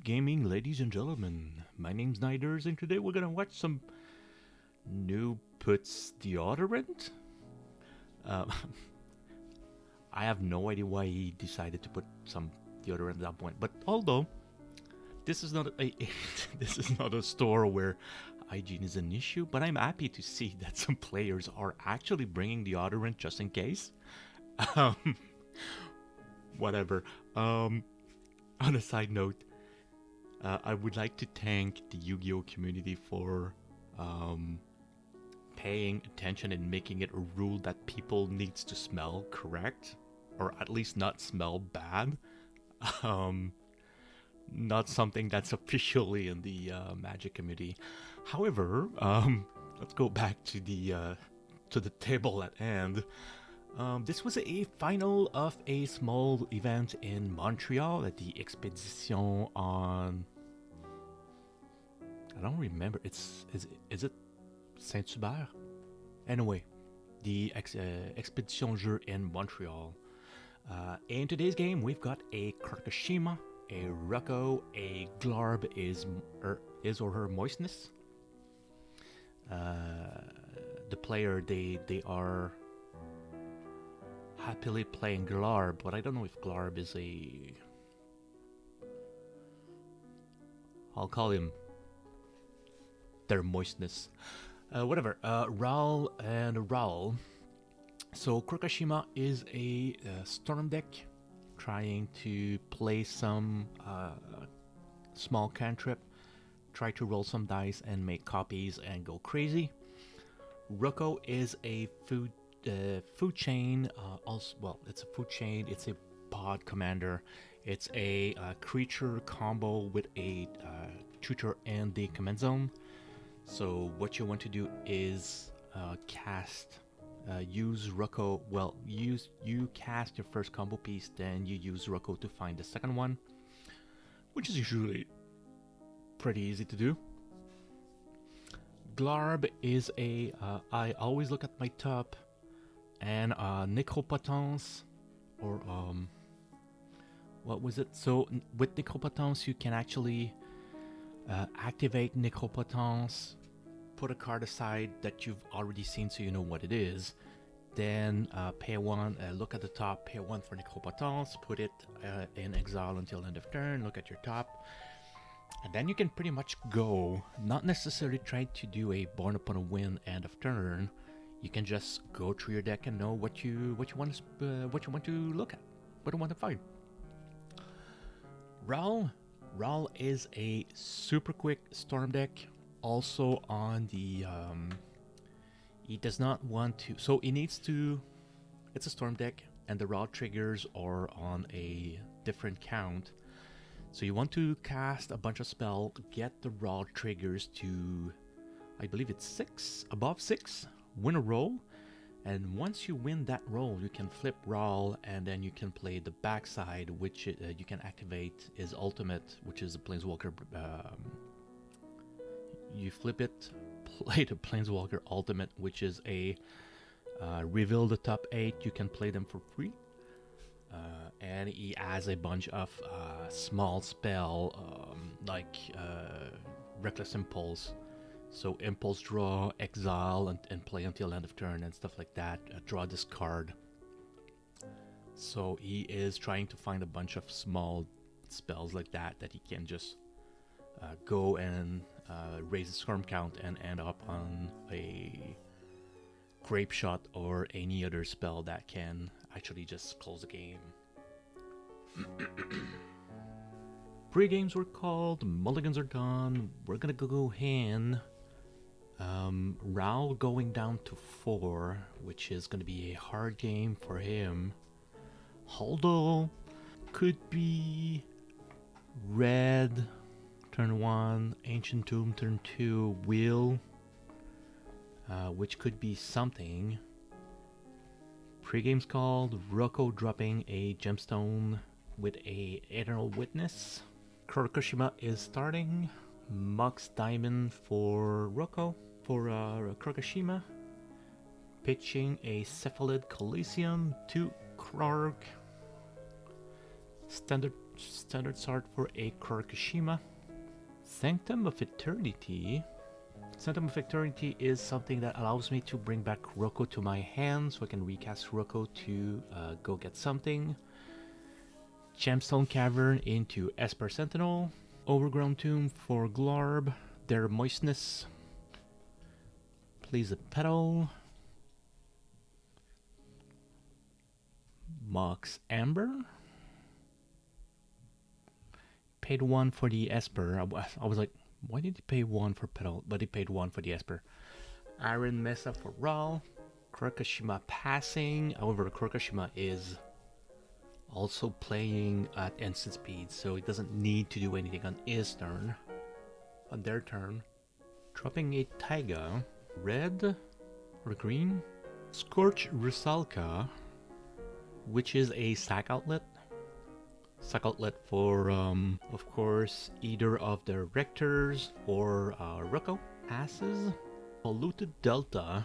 Good gaming, ladies and gentlemen. My name's Niders, and today we're gonna watch some new puts deodorant. Um, I have no idea why he decided to put some deodorant at that point. But although this is not this is not a store where hygiene is an issue, but I'm happy to see that some players are actually bringing deodorant just in case. Um, whatever. On a side note. I would like to thank the Yu-Gi-Oh community for paying attention and making it a rule that people needs to smell correct, or at least not smell bad. Um, Not something that's officially in the Magic community. However, let's go back to the table at hand. This was a final of a small event in Montreal at the Expedition on. I don't remember. Is it Saint Hubert? Anyway, the Expedition Jeu in Montreal. In today's game, we've got a Krarkashima, a Rocco, a Glarb is his or her moistness. The player they are happily playing Glarb, but I don't know if Glarb is a. I'll call him their moistness. Whatever. Raul and Raul. So Krarkashima is a storm deck trying to play some small cantrip, try to roll some dice and make copies and go crazy. Rocco is a food chain. Also, well, it's a food chain. It's a pod commander. It's a creature combo with a tutor and the command zone. So what you want to do is use Rocco. Well, you cast your first combo piece, then you use Rocco to find the second one, which is usually pretty easy to do. Glarb is a. I always look at my top, and Necropotence, or what was it? So with Necropotence, you can actually activate Necropotence, put a card aside that you've already seen so you know what it is, then pay one, look at the top, pay one for Necropotence, put it in exile until end of turn, look at your top, and then you can pretty much go, not necessarily try to do a Born Upon a Wind end of turn. You can just go through your deck and know what you want to look at, what you want to find. Raul is a super quick storm deck. Also on the he does not want to, so he needs to. It's a storm deck, and the raw triggers are on a different count. So you want to cast a bunch of spell, get the raw triggers to, I believe it's 6, above 6, win a roll, and once you win that roll, you can flip Raul, and then you can play the backside, which you can activate his ultimate, which is a Planeswalker. You flip it, play the Planeswalker ultimate, which is a reveal the top 8. You can play them for free. And he has a bunch of small spell like Reckless Impulse. So Impulse draw, exile, and play until end of turn and stuff like that. Draw this card. So he is trying to find a bunch of small spells like that he can just go and raise the storm count and end up on a Grape Shot or any other spell that can actually just close the game. Pre-games were called, mulligans are done, we're gonna go in. Raul going down to 4, which is gonna be a hard game for him. Although, could be red, turn 1, Ancient Tomb, turn 2, Wheel, which could be something. Pre-game's called, Rocco dropping a gemstone with a Eternal Witness. Krarkashima is starting. Mox Diamond for Rocco. For Krarkashima. Pitching a Cephalid Coliseum to Krark. Standard Standard start for a Krarkashima. Sanctum of Eternity. Sanctum of Eternity is something that allows me to bring back Rocco to my hand, so I can recast Rocco to go get something. Gemstone Cavern into Esper Sentinel. Overgrown Tomb for Glarb. Their Moistness. Plays a Petal. Mox Amber. Paid 1 for the Esper. I was like, why did he pay 1 for Petal? But he paid 1 for the Esper. Iron Mesa for Raw. Krarkashima passing. However, Krarkashima is also playing at instant speed, so it doesn't need to do anything on his turn. On their turn. Dropping a Taiga. Red or green. Scorch Rusalka, which is a sack outlet. Sack outlet for, of course, either of the Rectors or Rocco. Passes. Polluted Delta.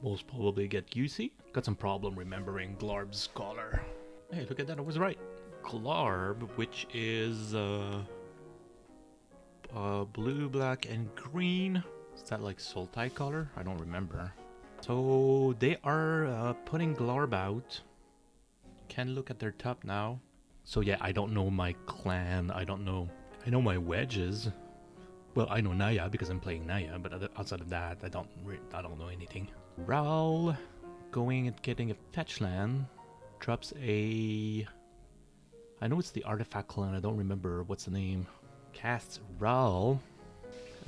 Most probably get UC. Got some problem remembering Glarb's Scholar. Hey, look at that, I was right. Glarb, which is blue, black, and green. Is that like Sultai color? I don't remember. So they are putting Glarb out. Can look at their top now. So yeah, I don't know my clan. I don't know. I know my wedges. Well, I know Naya because I'm playing Naya, but outside of that, I don't know anything. Raul going and getting a fetch land. Drops a... I know it's the artifact clan, I don't remember what's the name. Casts Raul.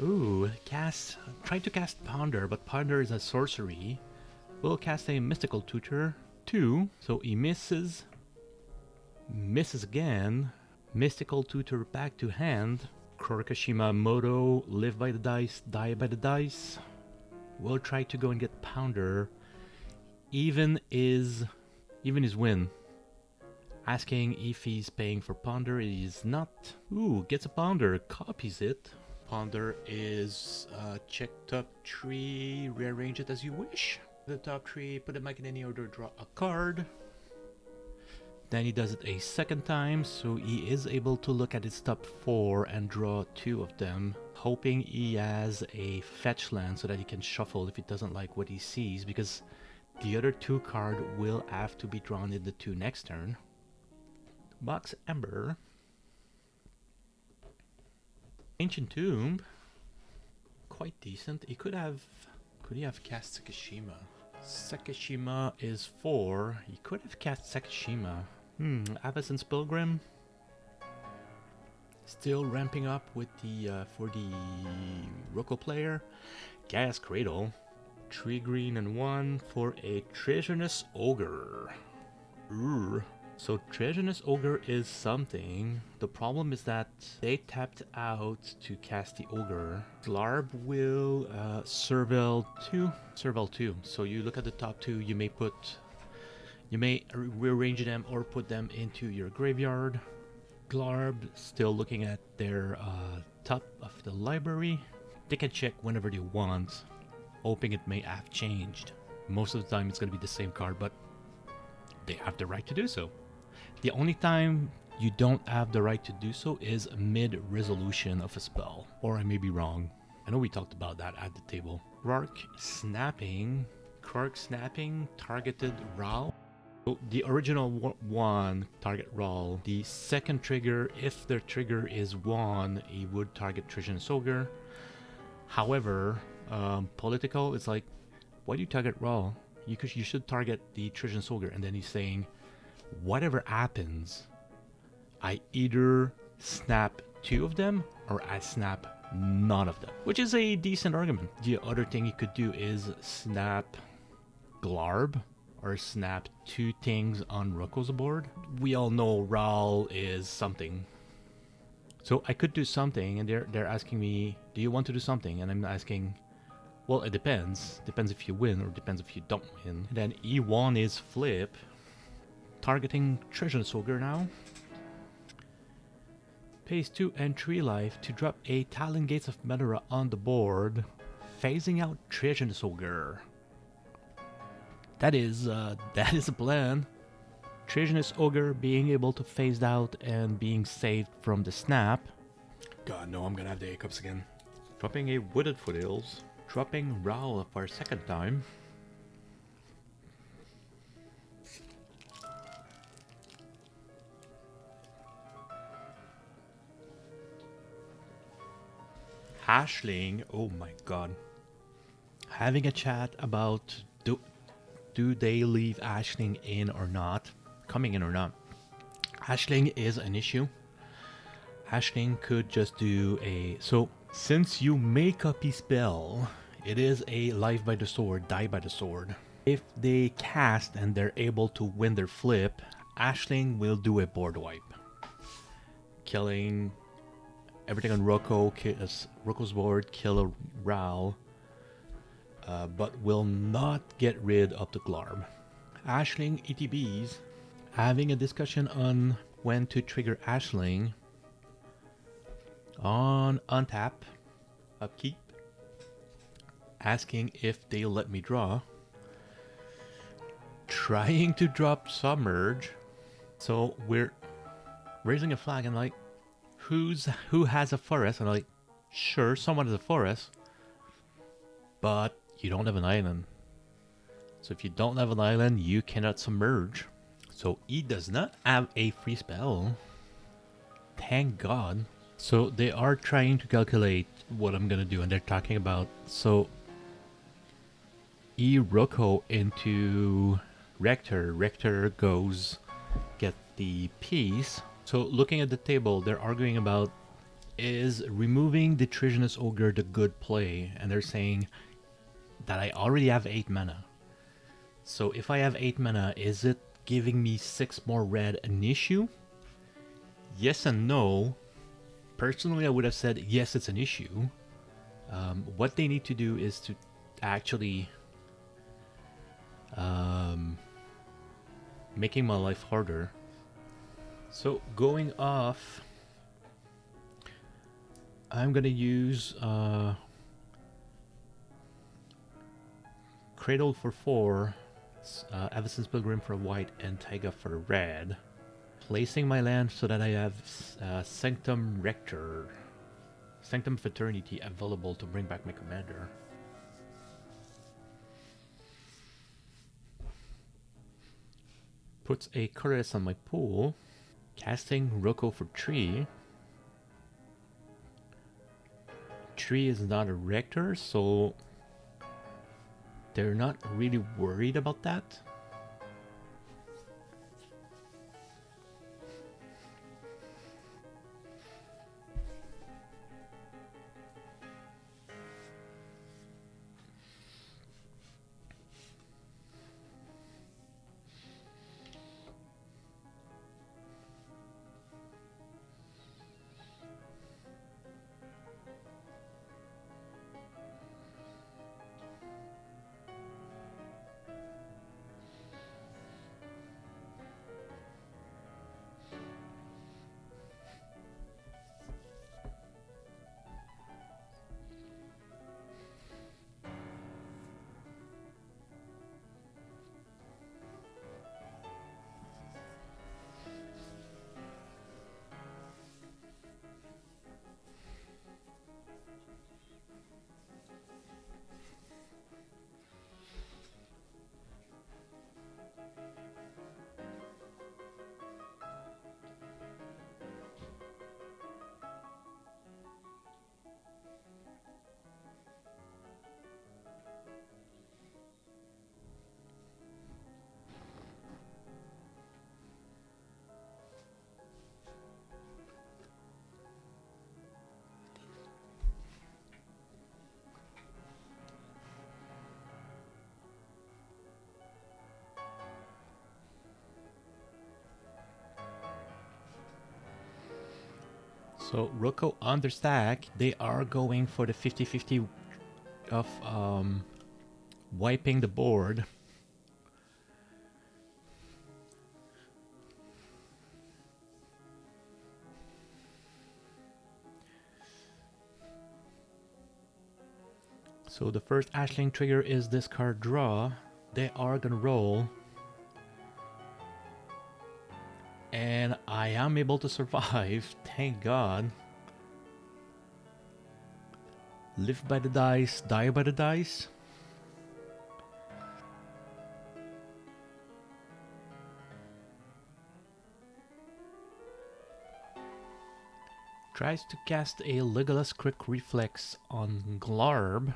Ooh, tried to cast Ponder, but Ponder is a sorcery. Will cast a Mystical Tutor. 2, so he misses. Misses again. Mystical Tutor back to hand. Krarkashima motto, live by the dice, die by the dice. Will try to go and get Pounder. Even his win. Asking if he's paying for Ponder, he's not. Ooh, gets a Ponder, copies it. Ponder is check top tree, rearrange it as you wish. The top tree, put it back in any order, draw a card. Then he does it a second time, so he is able to look at his top 4 and draw 2 of them, hoping he has a fetch land so that he can shuffle if he doesn't like what he sees, because the other 2 card will have to be drawn in the 2 next turn. Mox Ember. Ancient Tomb. Quite decent. Could he have cast Sekishima? Sekishima is 4. He could have cast Sekishima. Avacyn's Pilgrim. Still ramping up with the for the Rocco player. Gas Cradle. 3 green and 1 for a Treasonous Ogre. So Treasonous Ogre is something. The problem is that they tapped out to cast the Ogre. Glarb will Serval 2. Serval 2. So you look at the top 2, you may rearrange them or put them into your graveyard. Glarb still looking at their top of the library. They can check whenever they want, hoping it may have changed. Most of the time it's going to be the same card, but they have the right to do so. The only time you don't have the right to do so is mid-resolution of a spell. Or I may be wrong. I know we talked about that at the table. Krark Snapping, targeted Raul. So the original one target Raul. The second trigger, if the trigger is 1, he would target Treasonous Ogre. However, political, it's like, why do you target Raul? You should target the Treasonous Ogre. And then he's saying, whatever happens, I either snap 2 of them or I snap none of them, which is a decent argument. The other thing you could do is snap Glarb or snap 2 things on Rocco's board. We all know Raul is something. So I could do something, and they're asking me, do you want to do something? And I'm asking, well, it depends. Depends if you win or depends if you don't win. And then E1 is flip. Targeting Treasonous Ogre now. Pays 2 and 3 life to drop a Talon Gates of Medora on the board, phasing out Treasonous Ogre. That is a plan. Treasonous Ogre being able to phase out and being saved from the snap. God, no, I'm gonna have the hiccups again. Dropping a Wooded Foothills. Dropping Raoul for a second time. Hashling, oh my god. Having a chat about do they leave Ashling in or not? Coming in or not? Ashling is an issue. Ashling could just do a... So, since you make up a spell, it is a life by the sword, die by the sword. If they cast and they're able to win their flip, Ashling will do a board wipe. Killing everything on Rocco, Rocco's board, kill a Ral, but will not get rid of the Glarb. Ashling ETBs, having a discussion on when to trigger Ashling. On untap, upkeep, asking if they'll let me draw. Trying to drop Submerge. So we're raising a flag and like, who has a forest? And I'm like, sure, someone has a forest, but you don't have an island. So if you don't have an island, you cannot submerge. So he does not have a free spell. Thank God. So they are trying to calculate what I'm gonna do, and they're talking about, so Rocco into Rector. Rector goes get the piece. So looking at the table, they're arguing about, is removing the Treasonous Ogre the good play? And they're saying that I already have 8 mana. So if I have 8 mana, is it giving me 6 more red an issue? Yes and no. Personally, I would have said yes, it's an issue. What they need to do is to actually making my life harder. So going off, I'm gonna use Cradle for 4, Avacyn's Pilgrim for white, and Taiga for red. Placing my land so that I have Sanctum Rector, Sanctum Fraternity available to bring back my commander. Puts a Curtis on my pool. Casting Rocco for 3. 3 is not a Rector, so they're not really worried about that. So Rocco on their stack, they are going for the 50-50 of wiping the board. So the first Ashling trigger is this card draw. They are gonna roll. And I am able to survive, thank God. Live by the dice, die by the dice. Tries to cast a Legolas Quick Reflex on Glarb.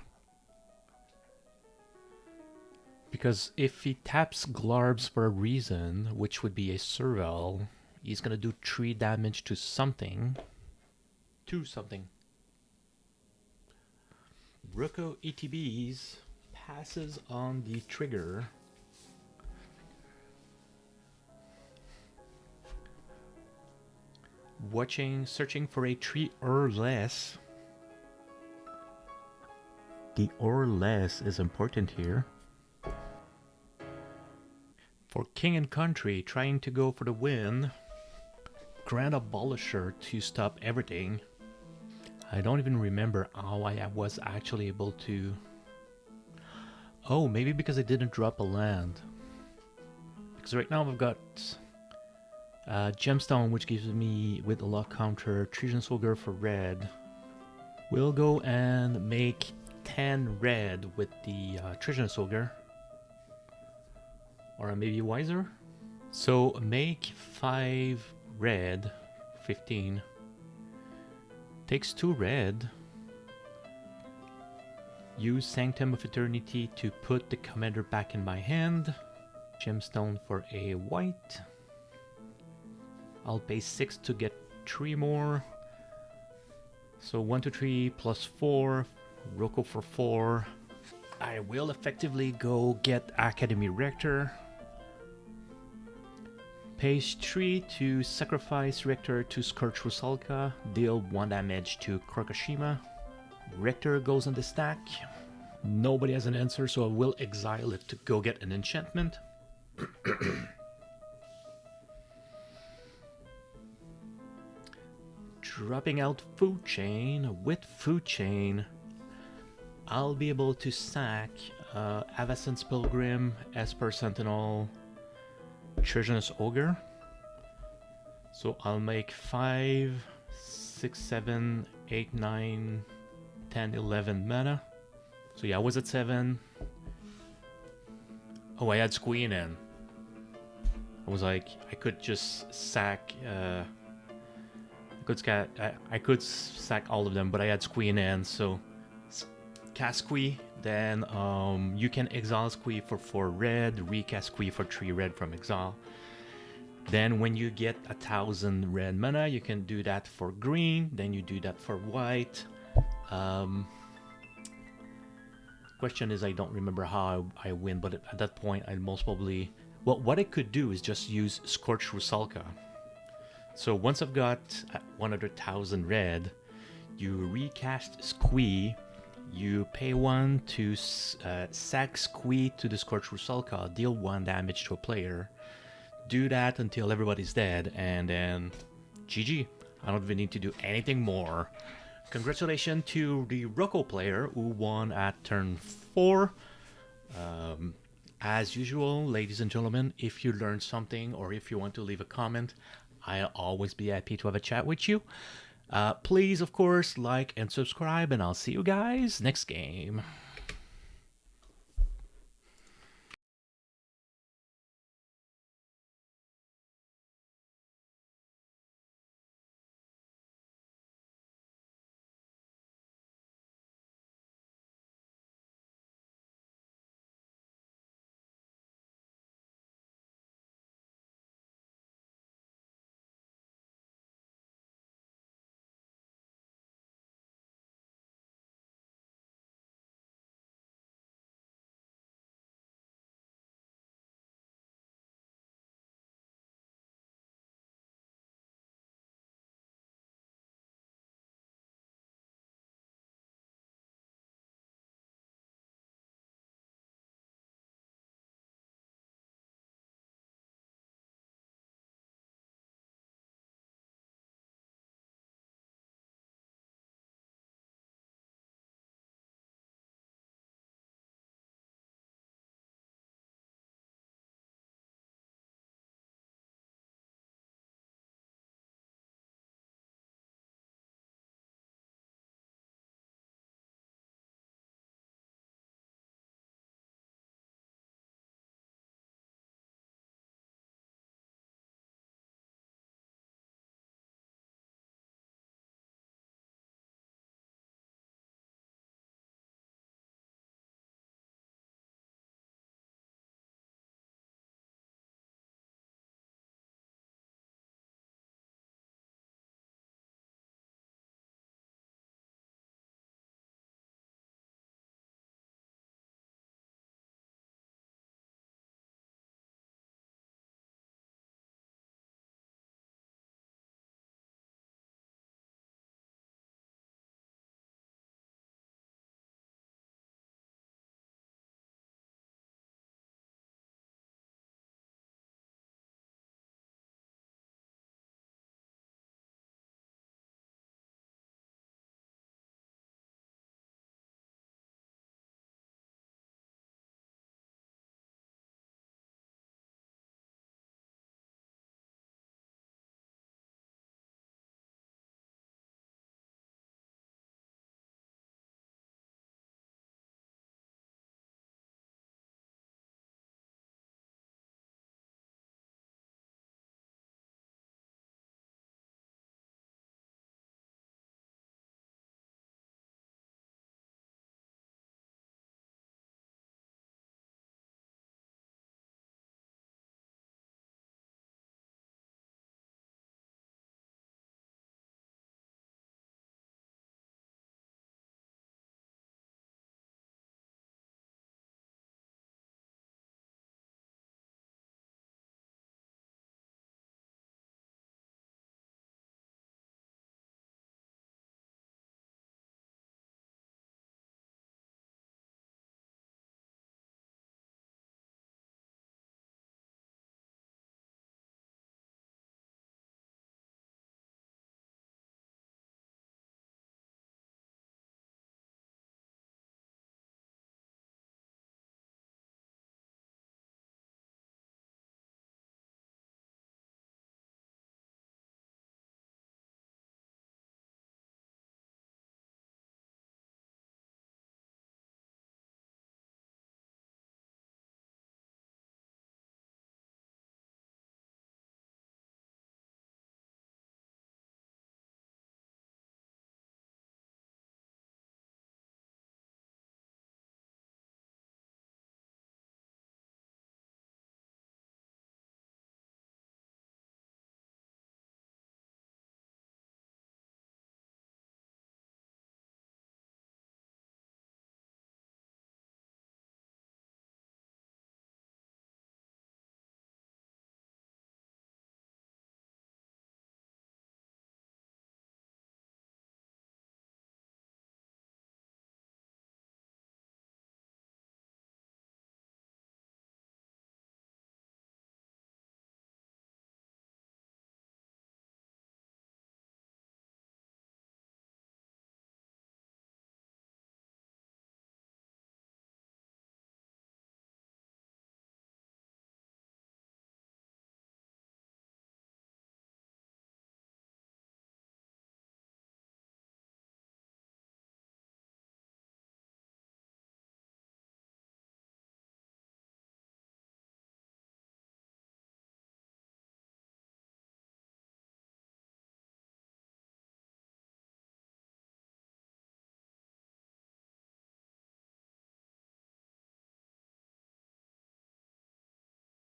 Because if he taps Glarbs for a reason, which would be a Serval, he's gonna do 3 damage to something. To something. Rocco ETBs passes on the trigger. Searching for a 3 or less. The or less is important here. For King and Country, trying to go for the win. Grand Abolisher to stop everything. I don't even remember how I was actually able to... Oh, maybe because I didn't drop a land. Because right now I've got Gemstone, which gives me, with a lock counter, Trojan Soldier for red. We'll go and make 10 red with the Trojan Soldier. Or maybe wiser. So make 5 red, 15. Takes 2 red. Use Sanctum of Eternity to put the commander back in my hand. Gemstone for a white. I'll pay 6 to get 3 more. So 1, 2, 3 plus 4. Rocco for 4. I will effectively go get Academy Rector. Pays 3 to sacrifice Rector to Scourge Rusalka, deal 1 damage to Krarkashima. Rector goes on the stack. Nobody has an answer, so I will exile it to go get an enchantment. Dropping out Food Chain. With Food Chain, I'll be able to sack Avacyn's Pilgrim, Esper Sentinel, Treasonous Ogre. So I'll make 5, 6, 7, 8, 9, 10, 11 mana. So yeah, I was at 7. Oh, I had Squeen in. I was like, I could just sack... I could sack all of them, but I had Squeen in, so... Cast Squee, then you can exile Squee for 4 red, recast Squee for 3 red from exile. Then when you get 1,000 red mana, you can do that for green, then you do that for white. Question is, I don't remember how I win, but at that point I'd most probably... Well, what I could do is just use Scorch Rusalka. So once I've got 100,000 red, you recast Squee, you pay 1 to sack Squee to the Scorch Rusalka, deal 1 damage to a player. Do that until everybody's dead, and then GG. I don't even need to do anything more. Congratulations to the Rocco player who won at turn 4. As usual, ladies and gentlemen, if you learned something or if you want to leave a comment, I'll always be happy to have a chat with you. Please, of course, like and subscribe, and I'll see you guys next game.